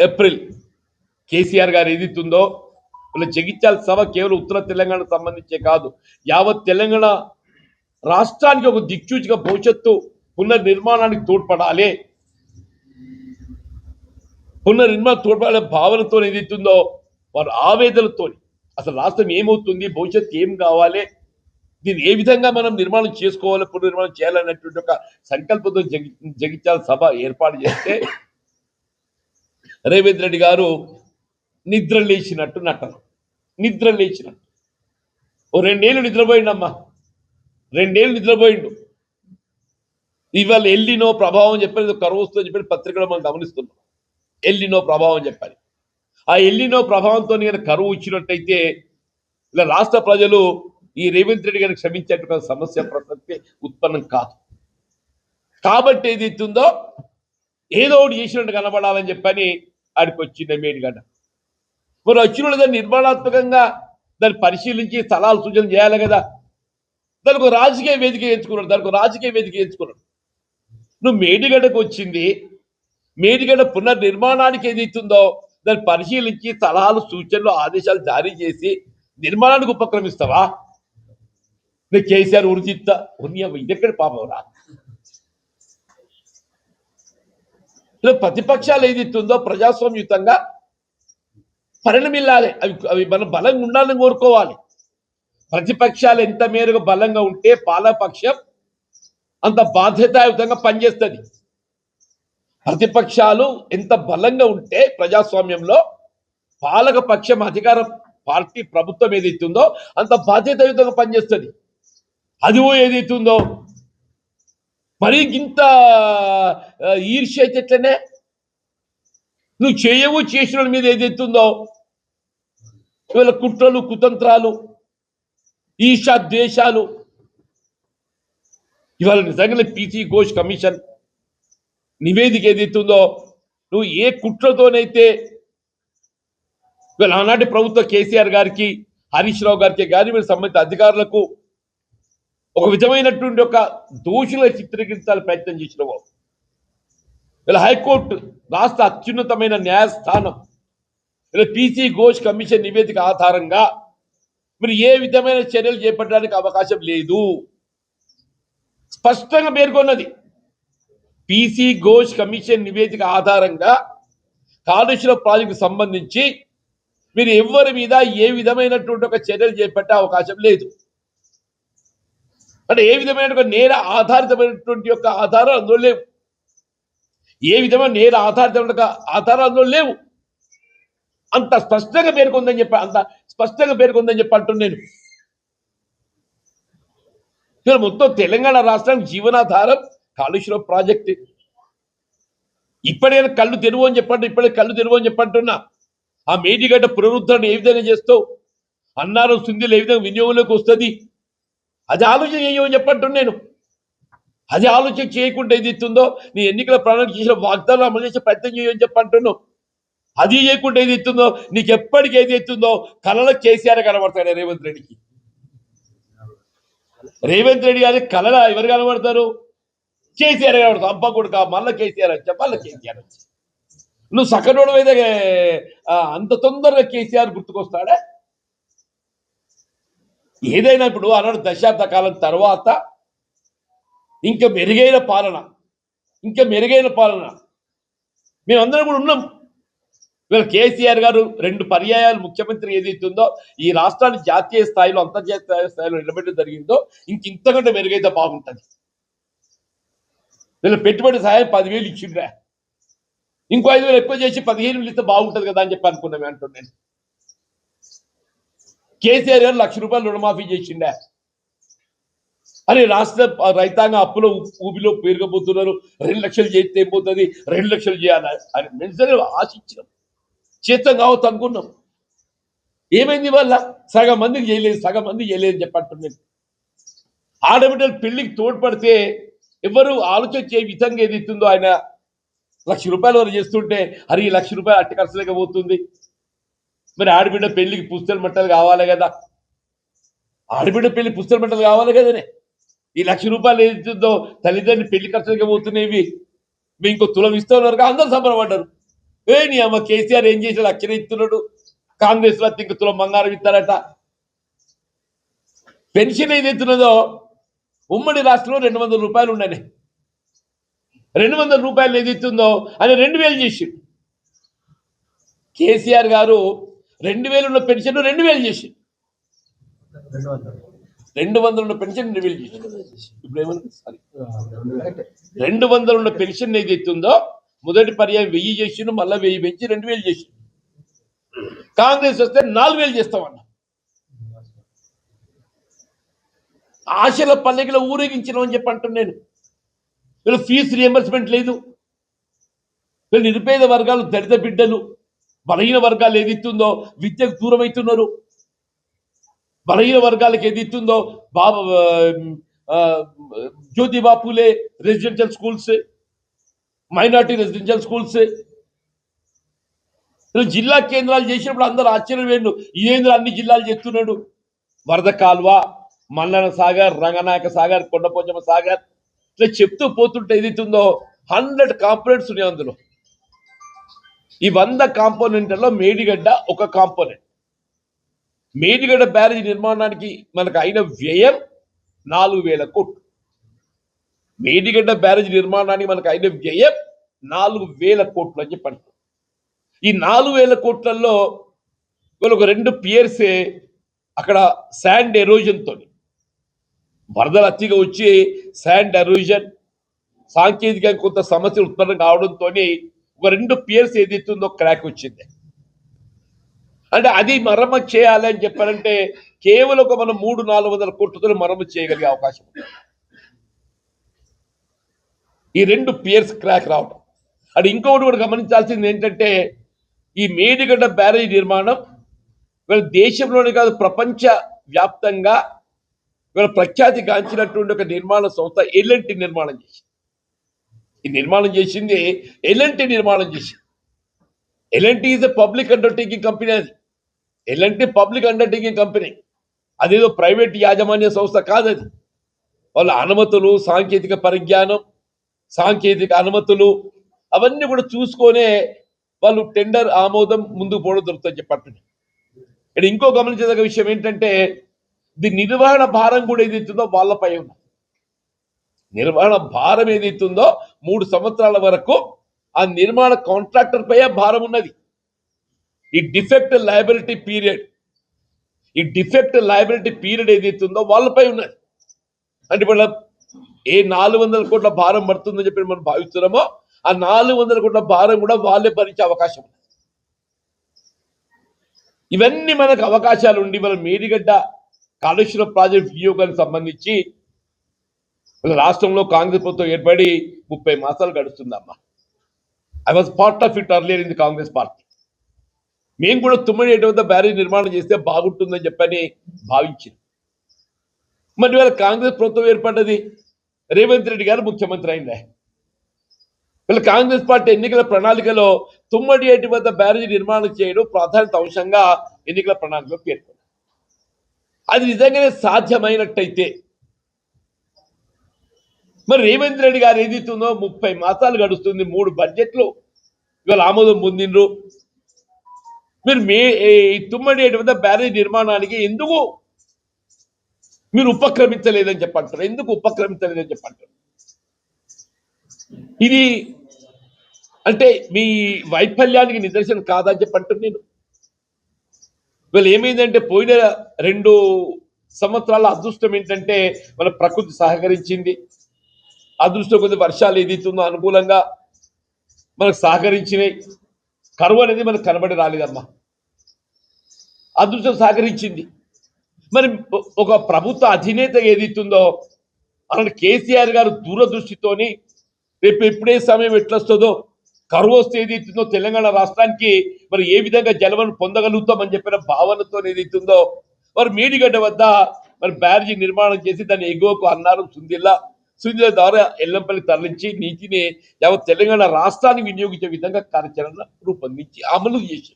April KCR గారు ఏదైతుందో వీళ్ళ జగిత్యాల సభ కేవలం ఉత్తర తెలంగాణకు సంబంధించే కాదు, యావత్ తెలంగాణ రాష్ట్రానికి ఒక దిక్సూచిగా భవిష్యత్తు పునర్నిర్మాణానికి తోడ్పడాలి, పునర్నిర్మాణ తోడ్పడాలే భావనతో ఏదైతుందో వారు ఆవేదనతో అసలు రాష్ట్రం ఏమవుతుంది, భవిష్యత్తు ఏం కావాలి, దీన్ని ఏ విధంగా మనం నిర్మాణం చేసుకోవాలి, పునర్నిర్మాణం చేయాలనేటువంటి ఒక సంకల్పంతో జగిత్యాల సభ ఏర్పాటు చేస్తే రేవంత్ రెడ్డి గారు నిద్ర లేచినట్టు నటన, నిద్ర లేచినట్టు. ఓ 2 ఏళ్ళు నిద్రపోయిండమ్మా, 2 ఏళ్ళు నిద్రపోయిండు. ఇవాళ ఎల్లినో ప్రభావం చెప్పారు, కరువు వస్తుందని చెప్పి పత్రికలో మనం గమనిస్తున్నాం. ఎల్లినో ప్రభావం చెప్పాలి. ఆ ఎల్లినో ప్రభావంతో కరువు ఇచ్చినట్టయితే ఇలా రాష్ట్ర ప్రజలు ఈ రేవంత్ రెడ్డి గారిని క్షమించేటువంటి సమస్య ప్రసక్తి ఉత్పన్నం కాదు. కాబట్టి ఏదైతుందో ఏదో ఒకటి చేసినట్టు కనబడాలని చెప్పని ఆడికి వచ్చింది మేడిగడ్డ. మరి వచ్చిన దాన్ని నిర్మాణాత్మకంగా దాన్ని పరిశీలించి స్థలాలు సూచన చేయాలి కదా. దానికి ఒక రాజకీయ వేదిక ఎంచుకున్నాడు. నువ్వు మేడిగడ్డకు వచ్చింది, మేడిగడ్డ పునర్నిర్మాణానికి ఏదైతుందో దాన్ని పరిశీలించి సలహాలు సూచనలు ఆదేశాలు జారీ చేసి నిర్మాణానికి ఉపక్రమిస్తావా? నేను కేసీఆర్ ఉరిదిత్తా ఇదెక్కడ పాపం రా. ప్రతిపక్షాలు ఏదైతుందో ప్రజాస్వామ్యుతంగా పరిణమిల్లాలి, అవి మన బలంగా ఉండాలని కోరుకోవాలి. ప్రతిపక్షాలు ఎంత మేరకు బలంగా ఉంటే పాలపక్షం అంత బాధ్యతాయుతంగా పనిచేస్తుంది. ప్రతిపక్షాలు ఎంత బలంగా ఉంటే ప్రజాస్వామ్యంలో పాలక పక్షం అధికార పార్టీ ప్రభుత్వం ఏదైతుందో అంత బాధ్యతాయుతంగా పనిచేస్తుంది. అదివో ఏదైతుందో మరి ఇంత ఈర్ష్య అయితే ఎట్లనే నువ్వు చేయవు, చేసిన మీద ఏదైతుందో ఇవాళ కుట్రలు కుతంత్రాలు ఈర్షా ద్వేషాలు. ఇవాళ నిజంగానే పీసీ ఘోష్ కమిషన్ నివేదిక ఏదైతుందో నువ్వు ఏ కుట్రతోనైతే ఇవాళ ఆనాటి ప్రభుత్వ కేసీఆర్ గారికి హరీష్ రావు గారికి కానీ మీరు సంబంధిత అధికారులకు ఒక విధమైనటువంటి ఒక దోషుల చిత్రీకరించాలని ప్రయత్నం చేసినావు. ఇలా హైకోర్టు రాష్ట్ర అత్యున్నతమైన న్యాయస్థానం ఇలా పీసీ ఘోష్ కమిషన్ నివేదిక ఆధారంగా మీరు ఏ విధమైన చర్యలు చేపట్టడానికి అవకాశం లేదు స్పష్టంగా పేర్కొన్నది. పీసీ ఘోష్ కమిషన్ నివేదిక ఆధారంగా కాళేశ్వరం ప్రాజెక్టు సంబంధించి మీరు ఎవరి మీద ఏ విధమైనటువంటి ఒక చర్యలు చేపట్టే అవకాశం లేదు. అంటే ఏ విధమైన నేర ఆధారితమైనటువంటి యొక్క ఆధారాలు అందులో లేవు, ఏ విధమైన నేర ఆధారితమైన ఆధారాలు అందులో లేవు. అంత స్పష్టంగా పేర్కొందని చెప్పి అంటున్నాను. మొత్తం తెలంగాణ రాష్ట్రానికి జీవనాధారం కాళేశ్వరం ప్రాజెక్టు. ఇప్పటికైనా కళ్ళు తెరువు అని చెప్పంటున్నా. ఆ మేడిగడ్డ పునరుద్ధరణ ఏ విధంగా చేస్తావు, అన్నారం సుందీలు ఏ విధంగా వినియోగంలోకి వస్తుంది, అది ఆలోచన చేయమని చెప్పంటున్నాను. అది ఆలోచన చేయకుండా ఏది ఇస్తుందో నీ ఎన్నికల ప్రణాళిక చేసిన వాగ్దానాలు అమలు చేసే ప్రయత్నం చేయమని చెప్పంటున్నావు. అది చేయకుండా ఏది ఇస్తుందో నీకు ఎప్పటికి ఏది ఇస్తుందో కళలో కేసీఆర్ కనబడతాడు. రేవంత్ రెడ్డి గారి కళలో ఎవరు కనబడతారు? కేసీఆర్ కనబడతావు. అబ్బా కొడుక మళ్ళీ కేసీఆర్ వచ్చి నువ్వు సకనోడు అయితే అంత తొందరగా కేసీఆర్ గుర్తుకొస్తాడా? ఏదైనా ఇప్పుడు అన్నాడు దశాబ్ద కాలం తర్వాత ఇంకా మెరుగైన పాలన మేమందరం కూడా ఉన్నాం. వీళ్ళ కేసీఆర్ గారు 2 పర్యాయాలు ముఖ్యమంత్రి ఏదైతుందో ఈ రాష్ట్రాన్ని జాతీయ స్థాయిలో అంతర్జాతీయ స్థాయిలో నిలబెట్టడం జరిగిందో ఇంతకంటే మెరుగైతే బాగుంటుంది. వీళ్ళ పెట్టుబడి సహాయం 10,000 ఇచ్చిండ్రా, ఇంకో 5,000 ఎక్కువ చేసి 15,000 ఇస్తే బాగుంటుంది కదా అని చెప్పి అనుకున్నామే అంటున్నాను. కేసీఆర్ గారు ₹1,00,000 రుణమాఫీ చేసిండా అని రాష్ట్ర రైతాంగ అప్పులో ఊబిలో పేరుకపోతున్నారు. 2 లక్షలు చేస్తే ఏం పోతుంది, 2 లక్షలు చేయాలి అని మెన్సరే ఆశించినాం, చేతం కావద్దు అనుకున్నాం. ఏమైంది వల్ల సగం మందికి చేయలేదు చెప్పంటున్నాను. ఆడబిడ్డలు పెళ్లికి తోడ్పడితే ఎవరు ఆలోచన చేయ విధంగా ఏది ఇస్తుందో ఆయన ₹1,00,000 వరకు చేస్తుంటే అది ₹1,00,000 అట్టి ఖర్చులేక పోతుంది. మరి ఆడబిడ్డ పెళ్లికి పుస్తల మట్టలు కావాలి కదా, కదనే. ఈ ₹1,00,000 ఏదో తల్లిదండ్రులు పెళ్లి ఖర్చులకే పోతున్నాయి. ఇంకో తులం ఇస్తూ ఉన్నారు, అందరూ సంబరపడ్డారు. నీ అమ్మ కేసీఆర్ ఏం చేసాడు? అక్షర ఇస్తున్నాడు. కాంగ్రెస్ లో తింకుతులో బంగారం ఇస్తారట. పెన్షన్ ఏదైతున్నదో ఉమ్మడి రాష్ట్రంలో 200 రూపాయలు ఉండని, 200 రూపాయలు ఏదైతుందో అది 2000 చేసిండు. కేసీఆర్ గారు 2000 ఉన్న పెన్షన్ 2000 చేసిండు. 200 ఉన్న పెన్షన్ 2000 చేసిండు. ఇప్పుడు ఏమన్నా 200 ఉన్న పెన్షన్ ఏదైతుందో మొదటి పర్యాయం 1000 చేసిండు, మళ్ళీ 1000 పెంచి 2000 చేసిండు. కాంగ్రెస్ వస్తే 4000 చేస్తామన్న. ఆశల పల్లెకిలో ఊరేగించినాం అని చెప్పి అంటున్నాను. వీళ్ళు ఫీజు రియంబర్స్మెంట్ లేదు. వీళ్ళు నిరుపేద వర్గాలు, దళిత బిడ్డలు, బలహీన వర్గాలు ఏదిస్తుందో విద్యకు దూరం అవుతున్నారు. బలహీన వర్గాలకు ఏదిస్తుందో Jyotiba Phule residential schools, minority residential schools జిల్లా కేంద్రాలు చేసినప్పుడు అందరూ ఆశ్చర్యం వేయండు. ఇదేంద్ర అన్ని జిల్లాలు చేస్తున్నాడు. వరద కాల్వ, మల్లన సాగర్, రంగనాయక సాగర్, కొండపోచమ్మ సాగర్ ఇట్లా చెప్తూ పోతుంటే ఏదైతుందో 100 కాంపోనెంట్స్ ఉన్నాయి. అందులో ఈ 100 కాంపోనెంట్లలో మేడిగడ్డ ఒక కాంపోనెంట్. మేడిగడ్డ బ్యారేజ్ నిర్మాణానికి మనకు అయిన వ్యయం 4000 కోట్లు. మేడిగడ్డ బ్యారేజ్ నిర్మాణానికి మనకు అయిన వ్యయం 4000 కోట్లు అని చెప్పండి. ఈ 4000 కోట్లలో ఒక 2 పియర్సే అక్కడ శాండ్ ఎరోజన్తో, వరదలు అతిగా వచ్చి శాండ్ ఎరోజన్ సాంకేతికంగా కొంత సమస్యలు ఉత్పన్నం కావడంతో ఒక 2 పియర్స్ ఏదైతుందో క్రాక్ వచ్చింది. అంటే అది మరమ్మతు చేయాలి అని చెప్పారంటే కేవలం ఒక మనం 300-400 కోట్లతో మరమ్మతు చేయగలిగే అవకాశం ఉంది. ఈ 2 పియర్స్ క్రాక్ రావడం. అది ఇంకొకటి కూడా గమనించాల్సింది ఏంటంటే ఈ మేడిగడ్డ బ్యారేజ్ నిర్మాణం వీళ్ళ దేశంలోనే కాదు ప్రపంచ వ్యాప్తంగా వీళ్ళ ప్రఖ్యాతి గాంచినటువంటి ఒక నిర్మాణ సంస్థ ఎల్ఎన్టీ నిర్మాణం చేసింది. ఈ నిర్మాణం చేసింది ఎల్ఎన్టీ నిర్మాణం చేసింది. L N T is a public undertaking company. అది ఎల్ఎన్టీ పబ్లిక్ అండర్టేకింగ్ కంపెనీ, అదేదో ప్రైవేట్ యాజమాన్య సంస్థ కాదు. అది వాళ్ళ అనుమతులు, సాంకేతిక పరిజ్ఞానం, సాంకేతిక అనుమతులు అవన్నీ కూడా చూసుకొనే వాళ్ళు టెండర్ ఆమోదం ముందుకు పోవడం దొరుకుతుంది చెప్పండి. ఇక్కడ ఇంకో గమనించదగ్గ విషయం ఏంటంటే ది నిర్వహణ భారం కూడా ఏదైతుందో వాళ్ళపై ఉంది. నిర్వహణ భారం ఏదైతుందో 3 సంవత్సరాల వరకు ఆ నిర్మాణ కాంట్రాక్టర్ పై భారం ఉన్నది. ఈ డిఫెక్ట్ లయబిలిటీ పీరియడ్ ఏదైతుందో వాళ్ళపై ఉన్నది. అంటే ఇప్పుడు ఏ 400 కోట్ల భారం పడుతుందని చెప్పి మనం భావిస్తున్నామో ఆ 400 కోట్ల భారం కూడా వాళ్ళే భరించే అవకాశం ఉంది. ఇవన్నీ మనకు అవకాశాలు ఉండి మన మేడిగడ్డ కాళేశ్వరం ప్రాజెక్ట్ వినియోగానికి సంబంధించి రాష్ట్రంలో కాంగ్రెస్ ప్రభుత్వం ఏర్పడి 30 మాసాలు గడుస్తుందమ్మా. I was part of it earlier in the Congress party. మేము కూడా తుమ్మడి వద్ద బ్యారేజ్ నిర్మాణం చేస్తే బాగుంటుందని చెప్పని భావించింది. మరి వీళ్ళ కాంగ్రెస్ ప్రభుత్వం ఏర్పడ్డది, రేవంత్ రెడ్డి గారు ముఖ్యమంత్రి అయిందే. వీళ్ళ కాంగ్రెస్ పార్టీ ఎన్నికల ప్రణాళికలో తుమ్మడి వద్ద బ్యారేజ్ నిర్మాణం చేయడం ప్రాధాన్యత అంశంగా ఎన్నికల ప్రణాళికలో పేర్కొంది. అది నిజంగానే సాధ్యమైనట్టయితే మరి రేవంత్ రెడ్డి గారు ఏదైతుందో 30 మాసాలు గడుస్తుంది, 3 బడ్జెట్లు ఇవాళ ఆమోదం పొందిండ్రు. మీరు తుమ్మడి వద్ద బ్యారేజ్ నిర్మాణానికి ఎందుకు మీరు ఉపక్రమించలేదని చెప్పంటారు? ఎందుకు ఉపక్రమించలేదని చెప్పంటారు? ఇది అంటే మీ వైఫల్యానికి నిదర్శనం కాదని చెప్పంటారు. నేను వీళ్ళు ఏమైందంటే పోయిన 2 సంవత్సరాల అదృష్టం ఏంటంటే మన ప్రకృతి సహకరించింది. అదృష్టం కొద్ది వర్షాలు ఏదైతుందో అనుకూలంగా మనకు సహకరించినాయి. కరువు అనేది మనకు కనబడి రాలేదమ్మా, అదృష్టం సహకరించింది. మరి ఒక ప్రభుత్వ అధినేత ఏదైతుందో అలాంటి కేసీఆర్ గారు దూరదృష్టితోని రేపు ఎప్పుడే సమయం ఎట్లొస్తుందో, కరువు వస్తే ఏదైతుందో తెలంగాణ రాష్ట్రానికి మరి ఏ విధంగా జలవను పొందగలుగుతామని చెప్పిన భావనతో ఏదైతుందో మరి మేడిగడ్డ వద్ద మరి బ్యారేజీ నిర్మాణం చేసి దాన్ని ఎగువకు అన్నారం సుందిల్ల ద్వారా ఎల్లంపల్లి తరలించి నీటిని యావత్ తెలంగాణ రాష్ట్రానికి వినియోగించే విధంగా కార్యాచరణ రూపొందించి అమలు చేసి